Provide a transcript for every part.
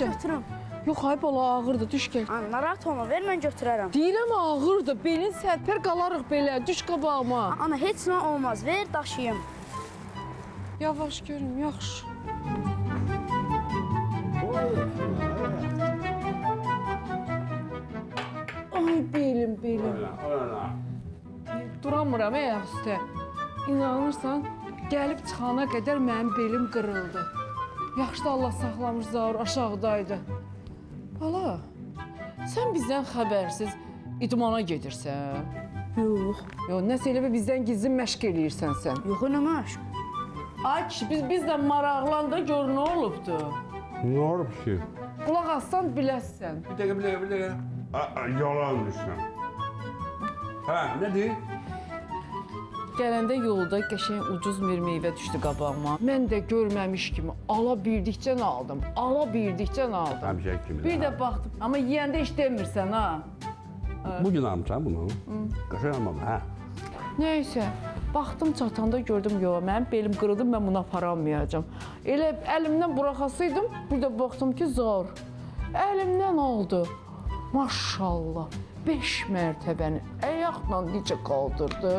Götürüm. Yox, ay bala ağırdır, düş gəl. Narahat olma, ver mən götürərəm. Deyirəm ağırdır, belin sərpər qalarıq belə, düş qabağıma. Ana, heç nə olmaz, ver daşıyım. Yavaş görüm, yaxşı. Ay belim. Duramıram ayaq üstə. İnanırsan, gəlib çıxana qədər mənim belim qırıldı. Yaxşı da Allah saxlamış, Zaur aşağıdaydı. Bala, sən bizdən xəbərsiz idmana gedirsən? Yox. Yox, nəsə elə bizdən gizli məşq eləyirsən sən. Yox, nə məşq? Ay kişi, bizdən maraqlandı, gör nə olubdu? Nə olub ki? Qulaq assan biləsən. Bir dəqiqə. Yalan düşsən. Hə, nədir? Gələndə yolda qəşəng ucuz bir meyvə düşdü qabağıma. Mən də görməmiş kimi ala bildikcə aldım. Həmişə kimi. Bir də baxdım, amma yeyəndə heç demirsən ha. Bugün almışsan bunu? Qəşəng almadım, hə? Nəysə, baxdım çatanda gördüm, yox, mənim belim qırıldı, mən bunu aparamayacam. Elə əlimdən buraxasıydım, bir də baxdım ki, zor. Əlimdən aldı. Maşallah, 5 mərtəbəni ayaqla necə qaldırdı.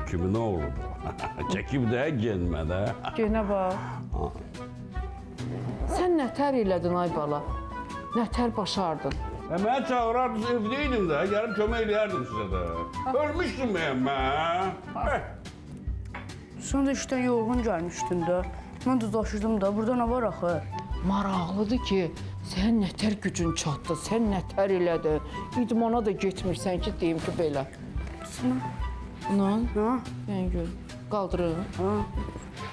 Kimin oğlu bu? Çəkib də gelmədə. Genə bax. Sən nətər elədin ay bala? Nətər başardın? Mənə çağırardınız, evdəydim də, gəlib kömək eləyərdim sizə də. Ölmüşdüm mən. Sən də işdən yorğun gəlmişdin də. Mən də daşıdım da, burada nə var axı? Maraqlıdır ki, sən nətər gücün çatdı, sən nətər elədin. İdmana da getmirsən ki, deyim ki, belə. Bunun? Ha? Yəni gör, qaldırın. Ha?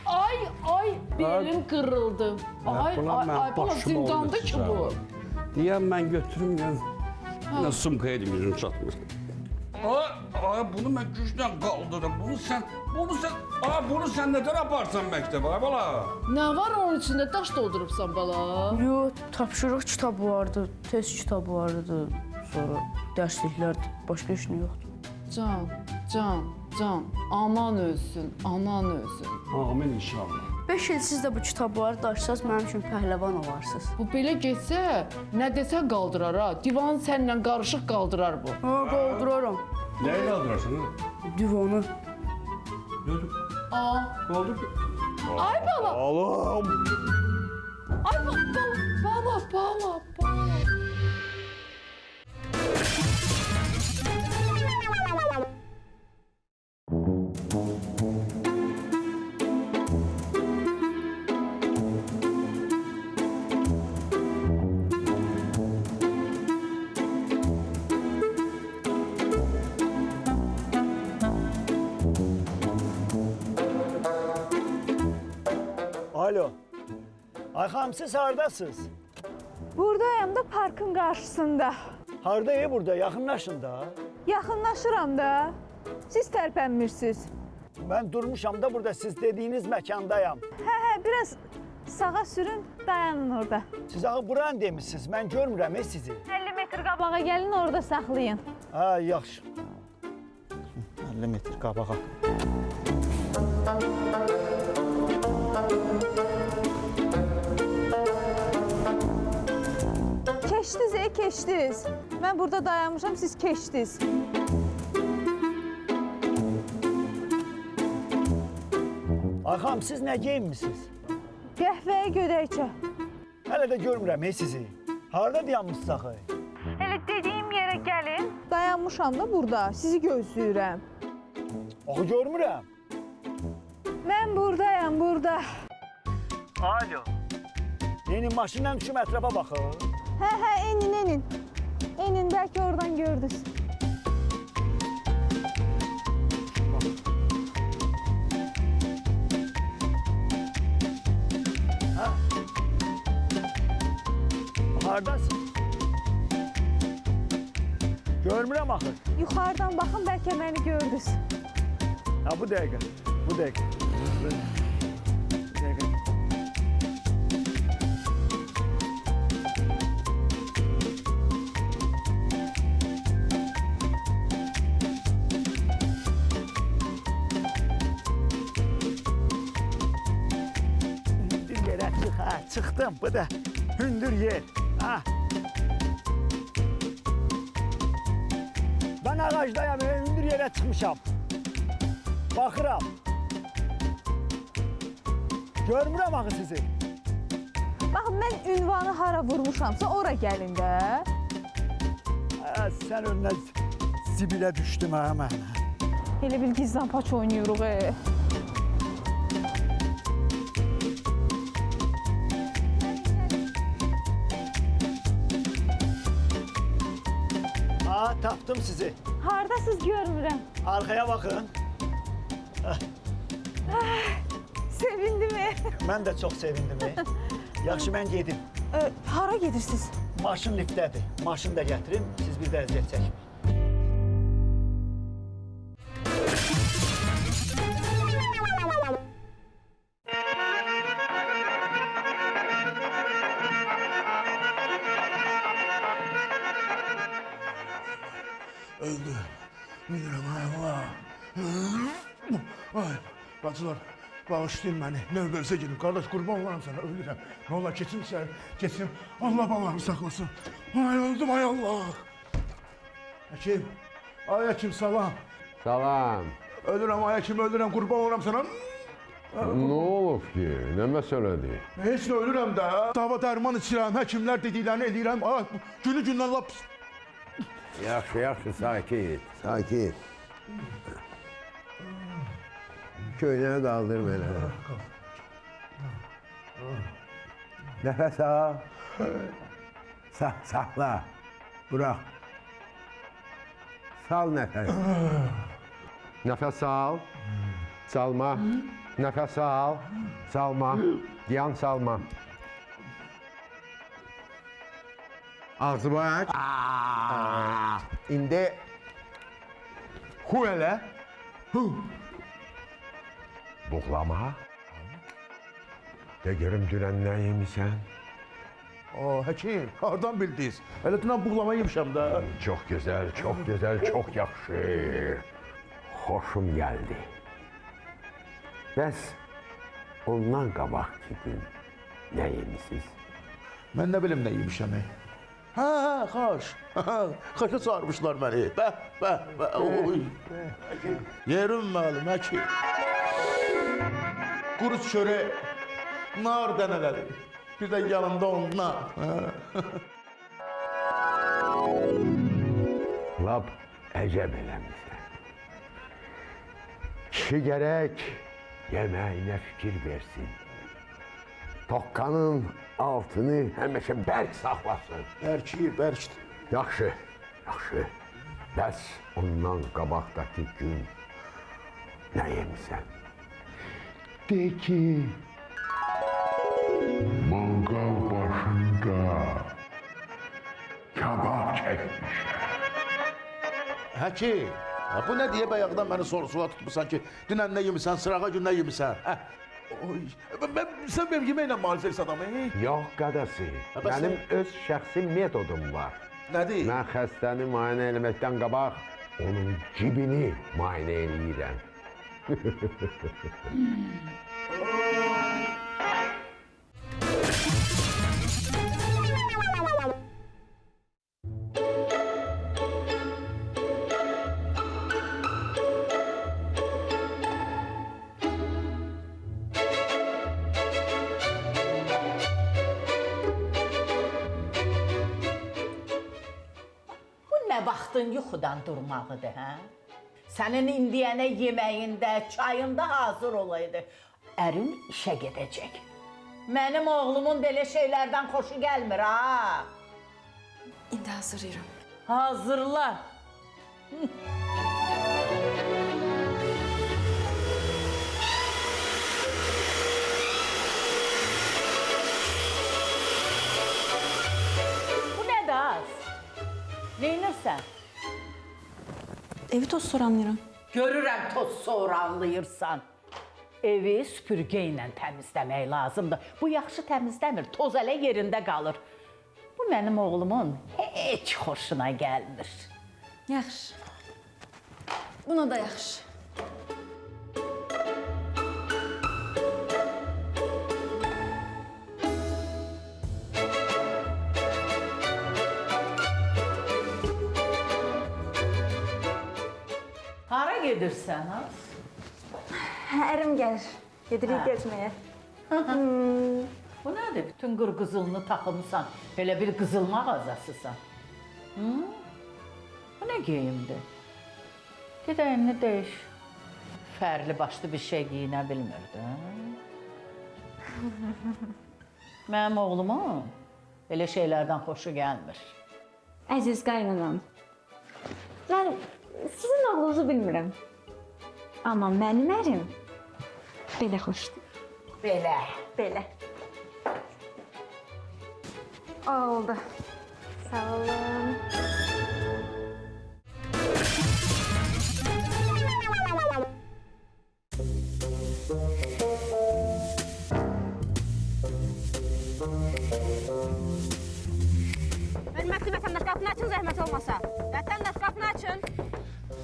Ay, belim qırıldı. Ay, bala zindanda ki bu. Deyəm, mən götürüm, yəni. Sumkaya edim, yüzüm çatmır. Bunu mən gücdən qaldırdım. Bunu sən neden aparsan məktəbə, bala? Nə var onun içində? Daş doldurubsan, bala? Yox, tapşırıq kitabı vardı, test kitabı vardı. Sonra dərsliklərdir, başqa heç nə yoxdur. Can, anan ölsün. Amin inşallah. 5 il siz də bu kitabları daşısaz, mənim üçün pəhləvan olarsınız. Bu belə getsə, nə desən qaldırar ha. Divan səninlə qarışıq qaldırar bu. Ha, qaldıraram. Nəyi qaldırarsan, ha? Divanı. Ne oldu ki? Ay bala! Allah'ım! Ay bala! Alo. Ayxanım, siz hardasınız? Buradayım da parkın qarşısında. Harda burada? Yaxınlaşın da. Yaxınlaşıram da. Siz tərpənmirsiniz. Ben durmuşam da burada, siz dediğiniz mekandayım. Hə, biraz sağa sürün, dayanın orada. Siz ağı buran demişsiniz, mən görmürəm sizi. 50 metr qabağa gəlin, orada saxlayın. Ha, yaxşı. 50 metr qabağa. Keçdiniz, keçdiniz. Mən burada dayanmışam, siz keçdiniz. Ayxanım, siz nə geyinmişsiniz? Qəhvəyə gödəkçə. Hələ də görmürəm sizi. Harda dayanmışsınız axı? Elə dediyim yerə gəlin. Dayanmışam da burada, sizi gözləyirəm. Axı görmürəm. Mən buradayam, burada. Alo. Yeni maşından düşüm ətrafa baxın. Hə, enin. Enin, bəlkə oradan gördünüz. Hardasın? Görmürəm axı. Yuxarıdan baxın, bəlkə məni gördünüz. Ha bu dəqiqə. Bu dəqiqə. Bu dəqiqə. Hündür yerə çıx, ha, çıxdım. Bu da hündür yer. Ha. Ben ağacdayam, hündür yerə çıxmışam. Baxıram. Görmürəm axı sizi. Baxın, mən ünvanı hara vurmuşamsa, ora gəlin də. Ha, sən önünə zibilə düşdüm ha mən. Elə bil gizlan paç oynayırıq. Ha, tapdım sizi. Hardasız görmürəm. Arkaya bakın. Sevindim. Mən də çox sevindim. Yaxşı, mən gedim. Hara gedirsiniz? Maşın liftdədir. Maşını da gətirim, siz bir də əziyyət çəkin. Öldüm. Bilirəm, ay Allah. Ay, bacılar, bağışlayın məni. Növbənizə gedin. Qardaş, qurban olaram sana, ölürəm. Ne ola, keçim sən, keçim. Allah balarını saxlasın. Ay, öldüm, ay Allah. Həkim, ay həkim, salam. Salam. Ölürəm, ay həkim, ölürəm, qurban olaram sana. Ne olub ki? Ne meseledir? Heç nə ölürəm də. Dava dərman içirəm, həkimlər dediklərini eləyirəm. Ay, günü gündən lap... Yaxşı, yaxşı, sakit, sakit. Köynəni qaldır belə. Nəfəs al. Saxla. Bırak. Sal nəfəs. Nəfəs al. Salma. Nəfəs al. Salma. Yan salma. Ağzımı aç. İndi hu elə. Hu. Buğlama. De görüm dünən nə yemisən? Aa, həkim, hardan bildiniz? Elə dünən buğlama yemişəm də. Çox gözəl, çox gözəl, çox yaxşı. Xoşum gəldi. Bəs ondan qabaqki gün nə yemisiniz? Mən nə bilim nə yemişəm. Ha, xaş. Xaşa çağırmışlar məni. Bəh. Oy. Yerim məlim, həkim. Quru çörək, nar dənələri. Bir də yanında ondan. Lap əcəb eləmişsən. Kişi gərək yeməyinə fikir versin. Tokkanın altını həmişə bərk saxlasın. Bərk. Yaxşı, yaxşı. Bəs ondan qabaqdakı gün nə yemisən? De ki, mangal başında kabab çəkmişəm. Həkim, bu nə deyə bayaqdan məni soru-suala tutmuşsan ki, dünən nə yemisən, sırağa gün nə yemisən? Oy, sən benim yeməklə müalicə etsən adamı? Yox qadası, mənim öz şəxsi metodum var. Nədir? Mən xəstəni müayinə eləməkdən qabaq onun cibini müayinə eləyirəm. Nə vaxtın yuxudan durmağıdır, hə? Sənin indiyənə yeməyində, çayında hazır olaydı. Ərin işə gedəcək. Mənim oğlumun belə şeylərdən xoşu gəlmir, ha? İndi hazırlayıram. Hazırla. Bu nədir az? Neynirsən? Evi toz soranlayıram. Görürəm toz sonra anlayırsan. Evi süpürgə ilə təmizləmək lazımdır. Bu yaxşı təmizləmir, toz ələ yerində qalır. Bu mənim oğlumun heç xoşuna gəlmir. Yaxşı. Buna da yaxşı. Hara gedirsən, ha? Ərim gəlir. Gedirik gezməyə. Bu nədir? Bütün qırqızılını taxımısan. Elə bir qızıl mağazasısan. Bu nə geyimdir? Gedəyini dəyiş. Fərli başlı bir şey giyinə bilmirdi. Mənim oğlumun elə şeylərdən xoşu gəlmir. Əziz qaynanam. Mən sizin oğlunuzu bilmirəm. Amma mənim ərim belə xoşdur. Belə. Belə. Oldu. Sağ olun. Hörmətli vətəndaş, qapını açın, zəhmət olmasa. Vətəndaş, qapını açın.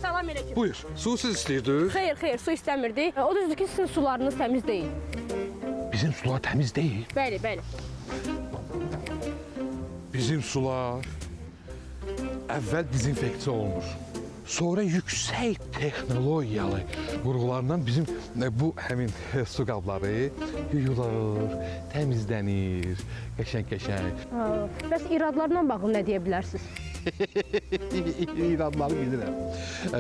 Salam aleyküm. Buyur, su siz istəyirdiniz? Xeyr, su istəmirdik. O düzdür ki, sizin sularınız təmiz deyil. Bizim sular temiz değil. Bəli. Bizim sular əvvəl dezinfeksiya olunur. Sonra yüksək texnologiyalı qurğularla bizim bu həmin su qabları yuyulur, təmizlənir, qəşəng-qəşəng. Bəs iradlarla bağlı nə deyə bilərsiniz? İradları bilirəm.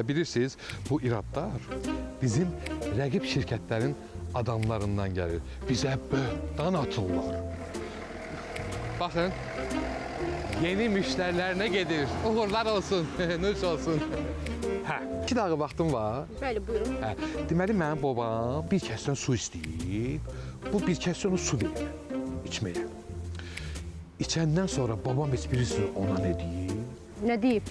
Bilirsiniz, bu iradlar bizim rəqib şirkətlərin adamlarından gəlir. Bizə böhtan atırlar. Baxın, yeni müştərilərinə gedir. Uğurlar olsun, nuş olsun. Hə, 2 dəqiqə vaxtım var. Bəli, buyurun. Hə, deməli mənim babam bir kəsdən su istəyib. Bu bir kəsdən su verir içməyə. İçəndən sonra babam heç bilirsiniz ona nə deyir? Nə deyib?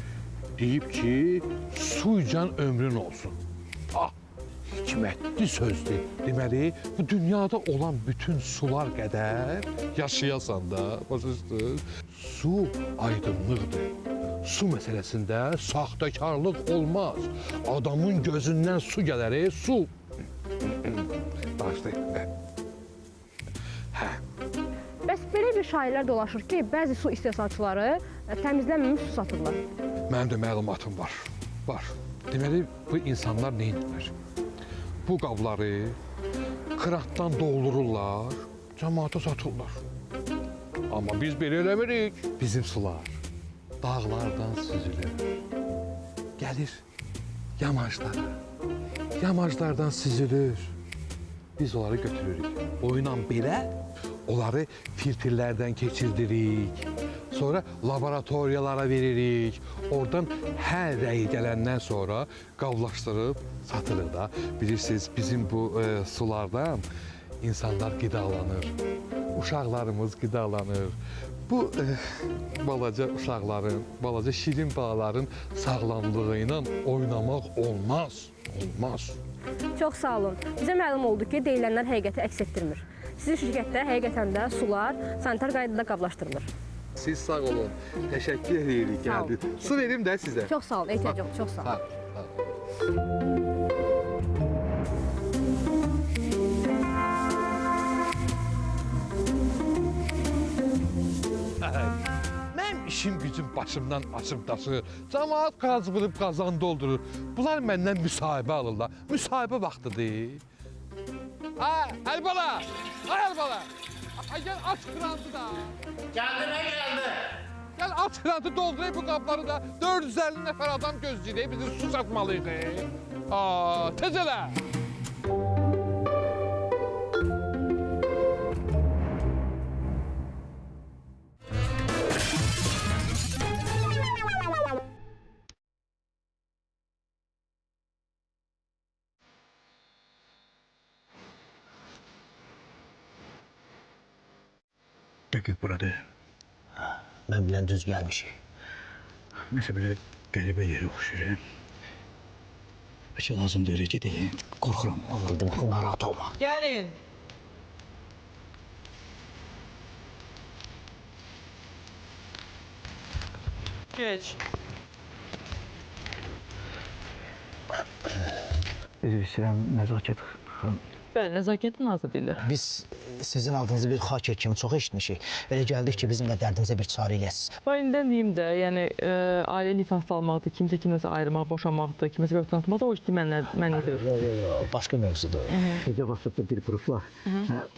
Deyib ki, suycan ömrün olsun. Ah, hikmətli sözdür. Deməli, bu dünyada olan bütün sular qədər yaşayasan da, başa su aydınlıqdır. Su məsələsində saxtakarlıq olmaz. Adamın gözündən su gələr, su. Başlayın. Hə. Bəs belə bir şairlər dolaşır ki, bəzi su istehsalçıları təmizlənməmiş su satırlar. Mənim də məlumatım var. Deməli, bu insanlar nə edirlər? Bu qabları kratdan doldururlar, cəmaata satırlar. Amma biz belə eləmirik. Bizim sular dağlardan süzülür. Gəlir yamaclara. Yamaclardan süzülür. Biz onları götürürük. Oyla belə onları filtrlərdən keçirdirik. Sonra laboratoriyalara veririk. Oradan hər rəyi gələndən sonra qavlaşdırıb satırıq da. Bilirsiniz, bizim bu sulardan insanlar qidalanır. Uşaqlarımız qidalanır. Bu balaca uşaqların, balaca şirin balaların sağlamlığı ilə oynamaq olmaz. Olmaz. Çox sağ olun. Bizə məlum oldu ki, deyilənlər həqiqəti əks etdirmir. Sizin şirkətdə həqiqətən də sular sanitar qaydada qablaşdırılır. Siz sağ olun. Təşəkkür edirik gəldi. Su verim də sizə. Çox sağ olun, ehtiyac yox, çox sağ olun. Mənim işim gücüm başımdan açıb daşır. Camaat qazqırıb qazan doldurur. Bunlar məndən müsahibə alırlar. Müsahibə vaxtıdır. Əlbala! Əlbala! Gəl aç krantı da. Gəldinə gəldi. Gəl aç krantı doldurayım bu qabları da. 450 nəfər adam gözləyir. Bizim su satmalıyıq. Tez elə. Dökük burada. Mən bilən düz gəlmişik. Nəsə belə qəribə yerə oxşayır. Bir şey lazım deyir, gedeyim. Qorxuram, alırdım, narahat olma. Gəlin. Geç. Üzr istəyirəm, nəzakət xanım. Bəli, nəzakətin nazı deyirlər. Biz sizin adınızı bir haker kimi çox eşitmişik. Belə gəldik ki, bizim də dərdimizə bir çarə eləyəsiniz. Bayından deyim də, yəni ailə nifas almaqdır, kimsə kiməsə ayırmaq, boşanmaqdır, kiməsə qövt tanıtmaq da o işi mən edir. Başqa mövzudur. Gecə WhatsApp-da bir qrup var.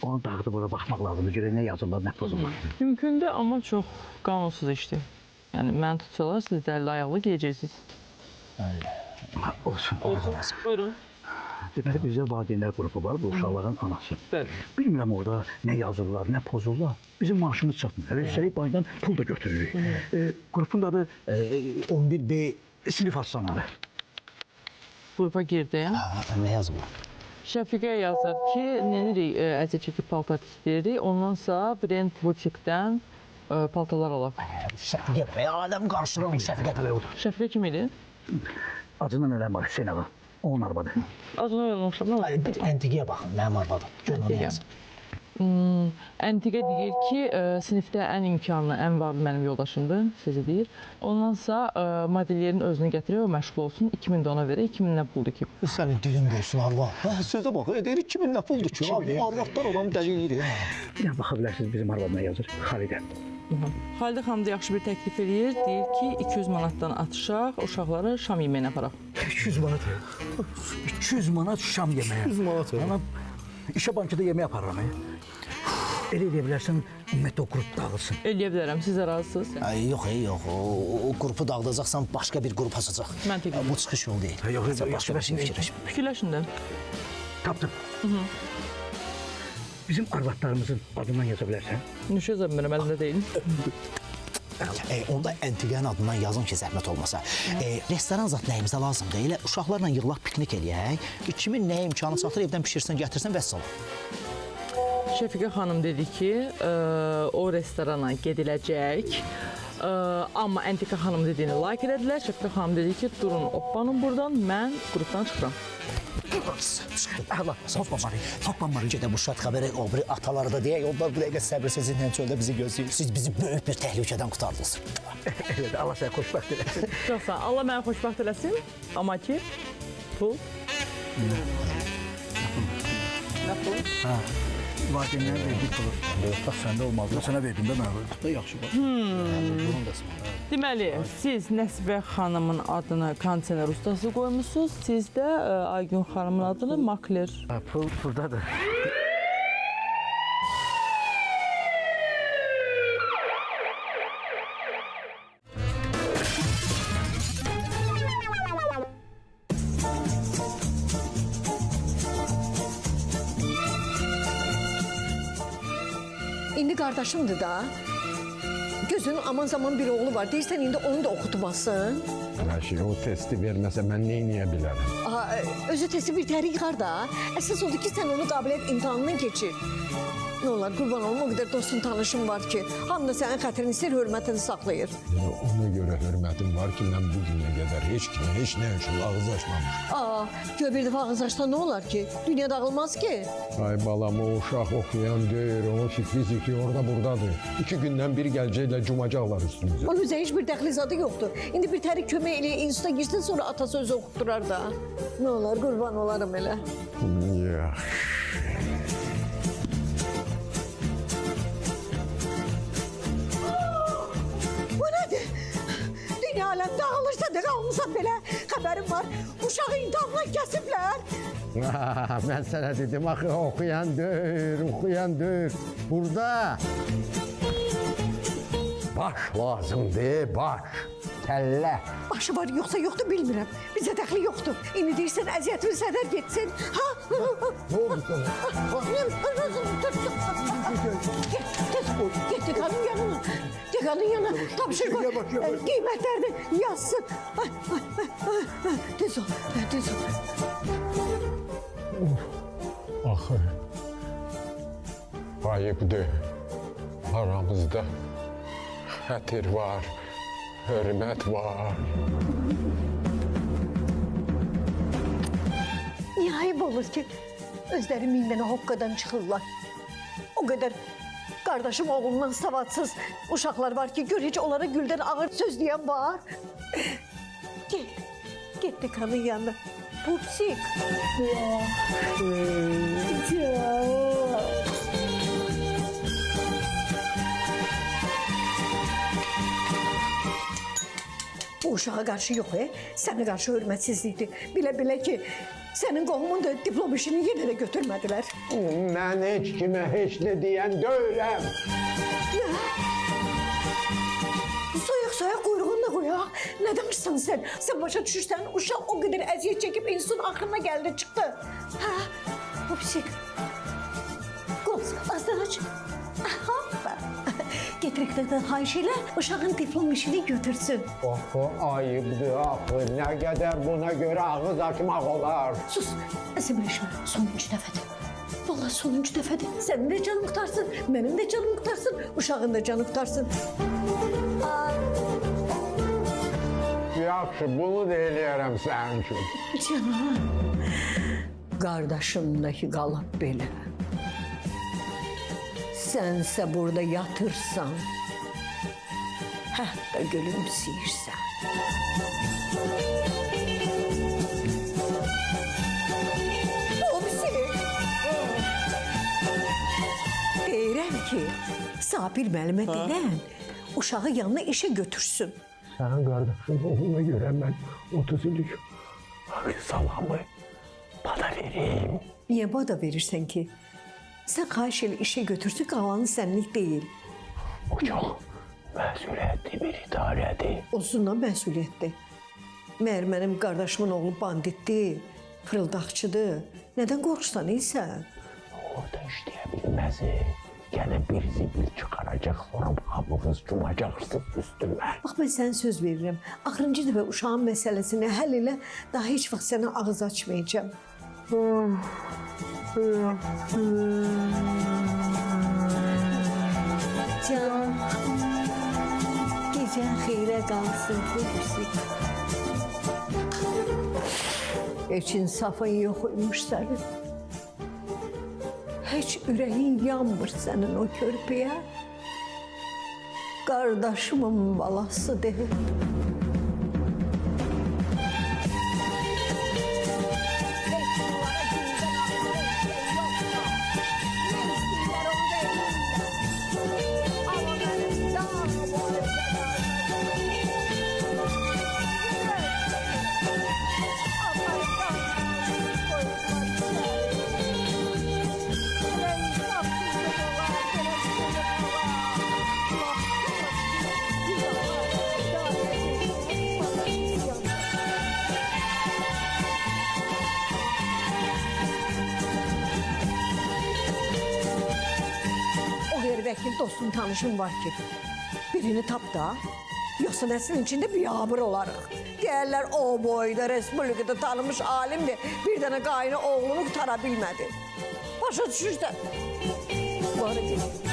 Onu dağıdıb ora baxmaq lazımdır. Görək nə yazırlar, nə pozurlar. Mümkündür, amma çox qanunsuz işdir. Yəni mən tutsalar, siz dəlli ayaqlı geyəcəksiniz. Olsun. Buyurun. Deməli, bizdə valideynlər qrupu var, bu uşaqların anası. Bəli. Bilmirəm orada nə yazırlar, nə pozurlar. Bizim maaşımız çatmır. Üstəlik baydan pul da götürürük. Qrupun adı 11B sinif hastanələri. Qrupa girdiyəm. Nə yazırlar? Şəfiqə yazır ki, nenirik əziyyət çəkib paltar istəyirik. Ondansa Brent butikdən paltarlar alaq. Şəfiqə, adam qarşılamaq Şəfiqə. Şəfiqə kim idi? Acından ölən var, Hüseyin ağa. Onun arvadı. Adını öyrənmişəm, nə var? Bir əntiqəyə baxın, mənim arvadım. Görün nə yazır. Əntiqə deyir ki, sinifdə ən imkanlı, ən varlı mənim yoldaşımdır, sizi deyir. Ondansa modelyerin özünü gətirir, o məşğul olsun, 2000 də ona verir, 2000 nə puldur ki? Sənin dilin qoysun, arva. Sözə bax, deyir 2000 nə puldur ki? Arvadlar olan dəliyir. Bir dənə baxa bilərsiniz bizim arvadına yazır, Xalidə. Xalidə xanım da yaxşı bir təklif eləyir, deyir ki, 200 manatdan atışaq, uşaqları şam yeməyinə aparaq. 200 manat. 200 manat şam yeməyə. 100 manat. Ana, işə bankada yemək aparıram. Elə edə bilərsən, ümumiyyətlə o qrup dağılsın. Eləyə bilərəm, siz də razısınız? Yox. O qrupu dağıdacaqsan başqa bir qrup açacaq. Məntiqli. Bu çıxış yolu deyil. Yox, Sən başqa bir şey fikirləş. Fikirləşin də. Tapdım. Bizim arvadlarımızın adından yaza bilərsən. Nüşə zəmbirəm, əlimdə deyil. Onda əntiqənin adından yazın ki, zəhmət olmasa. Restoran zat nəyimizə lazımdır? Elə uşaqlarla yığılaq, piknik eləyək. Kimin nə imkanı çatır, evdən pişirsən, gətirsən, vəssalam. Şəfiqə xanım dedi ki, o restorana gediləcək. Amma Əntiqə xanım dediyini like edədilər. Şəfiqə xanım dedi ki, durun, oppanın buradan, mən qrupdan çıxıram. Çıxdım. Toplanmarı. Gedə bu şart xəbəri o biri ataları da deyək, onlar bu dəqiqə səbirsizliklə çöldə bizi gözləyir. Siz bizi böyük bir təhlükədən qurtardınız. Elə də Allah səni xoşbəxt eləsin. Çox sağ ol. Allah məni xoşbəxt eləsin. Amma ki, pul. Nə pul? Valideynlərə verdik pulu. Bax, səndə olmalı. Sənə verdim də mənə verdim. Da yaxşı bax. Deməli, siz Nəsibə xanımın adını kondisioner ustası qoymuşsunuz, siz də Aygün xanımın adını makler. Pul buradadır. İndi qardaşımdır da. Gözünün aman zaman bir oğlu var. Deyirsən indi onu da oxutmasın. Ayşe, o testi verməsə mən nə edə bilərəm? Özü testi bir təri yıxar da. Əsas odur ki, sən onu qabiliyyət imtahanından keçir. Nə olar, qurban olma, o qədər dostun, tanışın var ki, hamı da sənin xətrini istəyir, hörmətini saxlayır. Ona görə hörmətim var ki, mən bu günə qədər heç kimə, heç nə üçün ağız açmamışam. Gör bir dəfə ağız açsan nə olar ki? Dünya dağılmaz ki. Ay balam, o uşaq oxuyan deyir, onun fikri zikri orada buradadır. 2 gündən bir gələcəklə cumacaqlar üstümüzə. Onun üzrə heç bir dəxli zadı yoxdur. İndi bir təri kömək eləyə, instituta girsin, sonra atası özü oxutdurar da. Nə olar, qurban olarım elə. Yaxşı. Aləm dağılırsa da qalmısan belə xəbərim var. Uşağı imtahandan kəsiblər. Mən sənə dedim, axı oxuyan deyir. Burada baş lazımdır, baş. Kəllə. Başı var yoxsa yoxdur bilmirəm. Bizə dəxli yoxdur. İndi deyirsən əziyyətini sədər getsin. Ha? Ne oldu sana? Get dekanın yanına. Dekanın yanına. Tapşır koy. Qiymətlərini yazsın. Tez ol. Axı, ayıbdır. Aramızda xətir var, hörmət var. olur ki özləri mindən hoqqadan çıxırlar. O qədər qardaşım oğlundan savadsız uşaqlar var ki, gör heç onlara güldən ağır söz deyən var. Get dekanın yanına. Pupsik. Bu uşağa qarşı yox, sənə qarşı hörmətsizlikdir. Bilə ki, sənin qohumun da diplom işini yenə də götürmədilər. Mən heç kimə heç nə deyən deyiləm. Soyaq quyruğunu da qoyaq. Nə demişsən sən? Sən başa düşürsən, uşaq o qədər əziyyət çəkib insun axırına gəldi, çıxdı. Hə, Pupsik. Qoluz, azdan aç. Hoppa. Getiriklərdən xahiş elə, uşağın diplom işini götürsün. Axı, ayıbdır, axı. Nə qədər buna görə ağız açmaq olar. Sus, əsəbləşmə. Sonuncu dəfədir. Vallahi sonuncu dəfədir. Sənin də canın qutarsın, mənim də canım qutarsın, uşağın da canı qutarsın. Yaxşı, bunu da eləyərəm sənin üçün. Canım, qardaşımdakı qalıb belə. Sənsə burada yatırsan, hətta gülümsəyirsən. Deyirəm ki, Sabir müəllimə deyən uşağı yanına işə götürsün. Sənin qardaşın oğluna görə mən 30 illik salamı bana vereyim. Niyə bada verirsən ki? Sən xahiş elə işə götürsün, qalanı sənlik deyil. O çox məsuliyyətli bir idarədir. Olsun da məsuliyyətli. Məyər mənim qardaşımın oğlu banditdir, fırıldaqçıdır. Nədən qorxsan sən? Orada işləyə bilməz. Gəlin bir zibil çıxaracaq, sonra hamımız cumacaqsınız üstümə. Bax, mən sənə söz verirəm. Axırıncı dəfə uşağın məsələsini həll elə, daha heç vaxt sənə ağız açmayacağım. Can, gecən xeyrə qalsın, Pupsik. Heç insafın yoxuymuş sənin. Heç ürəyin yanmır sənin o körpəyə. Qardaşımın balası deyil. Vəkil dostum, tanışım var ki, birini tap da, yoxsa nəslin içində biyabır olarıq. Deyərlər, o boyda Respublikada tanınmış alimdir, bir dənə qaynı oğlunu qutara bilmədi. Başa düşürsən? Var edir.